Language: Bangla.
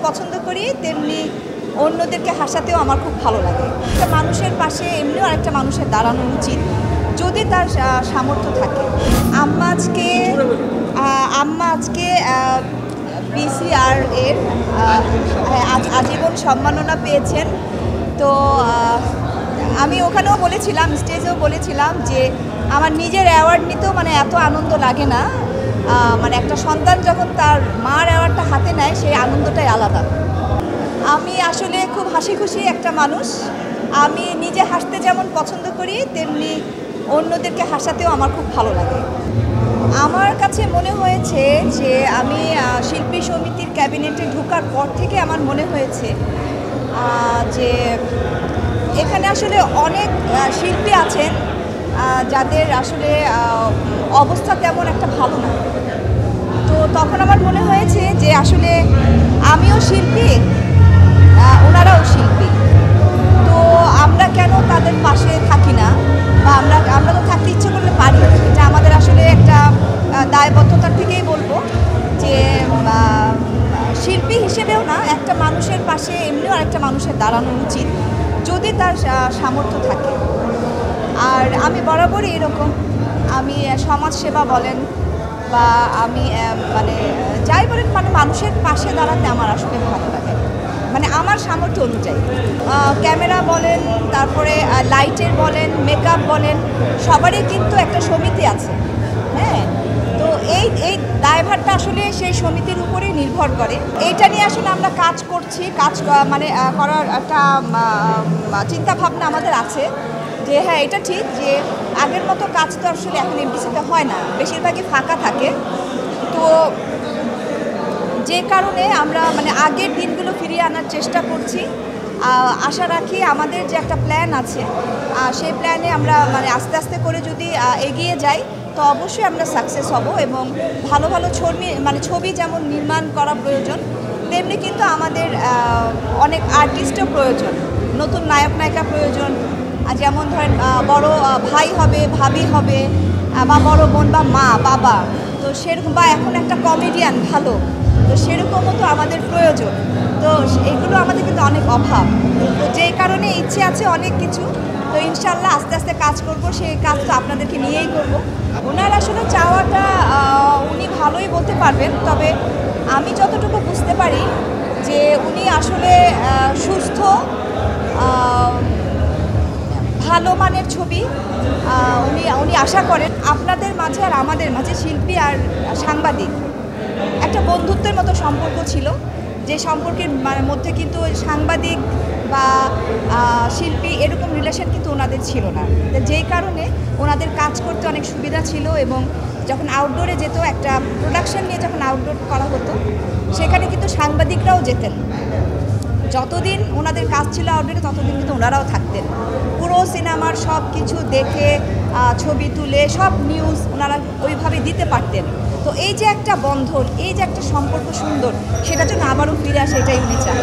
পছন্দ করি তেমনি অন্যদেরকে হাসাতেও আমার খুব ভালো লাগে। একটা মানুষের পাশে এমনিও আরেকটা মানুষের দাঁড়ানো উচিত যদি তার সামর্থ্য থাকে। আম্মা আজকে BCR এর আজীবন সম্মাননা পেয়েছেন। তো আমি ওখানেও বলেছিলাম, স্টেজেও বলেছিলাম যে আমার নিজের অ্যাওয়ার্ড নিতেও মানে এত আনন্দ লাগে না, মানে একটা সন্তান যখন তার মার অ্যাওয়ার্ডটা হাতে নেয় সেই আনন্দটাই আলাদা। আমি আসলে খুব হাসি খুশি একটা মানুষ। আমি নিজে হাসতে যেমন পছন্দ করি তেমনি অন্যদেরকে হাসাতেও আমার খুব ভালো লাগে। আমার কাছে মনে হয়েছে যে আমি শিল্পী সমিতির ক্যাবিনেটে ঢোকার পর থেকে আমার মনে হয়েছে যে এখানে আসলে অনেক শিল্পী আছেন যাদের আসলে অবস্থা তেমন একটা ভালো না। তো তখন আমার মনে হয়েছে যে আসলে আমিও শিল্পী, ওনারাও শিল্পী, তো আমরা কেন তাদের পাশে থাকি না, বা আমরা তো থাকতে ইচ্ছে করলে পারি। এটা আমাদের আসলে একটা দায়বদ্ধতার থেকেই বলবো যে শিল্পী হিসেবেও না, একটা মানুষের পাশে এমনিও আরেকটা মানুষের দাঁড়ানো উচিত যদি তার সামর্থ্য থাকে। আর আমি বরাবরই এরকম, আমি সমাজসেবা বলেন বা আমি মানে যাই বলেন, মানে মানুষের পাশে দাঁড়াতে আমার আসলে ভালো লাগে, মানে আমার সামর্থ্য অনুযায়ী। ক্যামেরা বলেন, তারপরে লাইটের বলেন, মেকআপ বলেন, সবারই কিন্তু একটা সমিতি আছে। হ্যাঁ, তো এই দায়ভারটা আসলে সেই সমিতির উপরেই নির্ভর করে। এইটা নিয়ে আসলে আমরা কাজ করছি, মানে করার একটা চিন্তাভাবনা আমাদের আছে যে হ্যাঁ, এটা ঠিক যে আগের মতো কাজ তো আসলে এখন এমডিসিতে হয় না, বেশিরভাগই ফাঁকা থাকে। তো যে কারণে আমরা মানে আগের দিনগুলো ফিরিয়ে আনার চেষ্টা করছি। আশা রাখি আমাদের যে একটা প্ল্যান আছে সেই প্ল্যানে আমরা মানে আস্তে আস্তে করে যদি এগিয়ে যাই তো অবশ্যই আমরা সাকসেস হব। এবং ভালো ভালো ছবি যেমন নির্মাণ করা প্রয়োজন, তেমনি কিন্তু আমাদের অনেক আর্টিস্টও প্রয়োজন, নতুন নায়ক নায়িকা প্রয়োজন। যেমন ধরেন বড় ভাই হবে, ভাবি হবে, বা বড় বোন বা মা বাবা, তো সেরকম, বা এখন একটা কমেডিয়ান ভালো, তো সেরকমও তো আমাদের প্রয়োজন। তো এগুলো আমাদের কিন্তু অনেক অভাব। তো যেই কারণে ইচ্ছে আছে অনেক কিছু। তো ইনশাল্লাহ আস্তে আস্তে কাজ করব, সেই কাজ তো আপনাদেরকে নিয়েই করব। ওনার আসলে চাওয়াটা উনি ভালোই বলতে পারবেন, তবে আমি যতটুকু বুঝতে পারি যে উনি আসলে সুস্থ, ভালো মানের ছবি উনি আশা করেন। আপনাদের মাঝে আর আমাদের মাঝে, শিল্পী আর সাংবাদিক, একটা বন্ধুত্বের মতো সম্পর্ক ছিল, যে সম্পর্কের মধ্যে কিন্তু সাংবাদিক বা শিল্পী এরকম রিলেশন কিন্তু ওনাদের ছিল না। যেই কারণে ওনাদের কাজ করতে অনেক সুবিধা ছিল। এবং যখন আউটডোরে যেত, একটা প্রোডাকশন নিয়ে যখন আউটডোর করা হতো, সেখানে কিন্তু সাংবাদিকরাও যেতেন। যতদিন ওনাদের কাজ ছিল আউটডোরে, ততদিন কিন্তু ওনারাও থাকতেন। পুরো সিনেমার সব কিছু দেখে, ছবি তুলে, সব নিউজ ওনারা ওইভাবে দিতে পারতেন। তো এই যে একটা বন্ধন, এই যে একটা সম্পর্ক সুন্দর, সেটা যেন আবারও ফিরে আসে, এটাই উনি চান।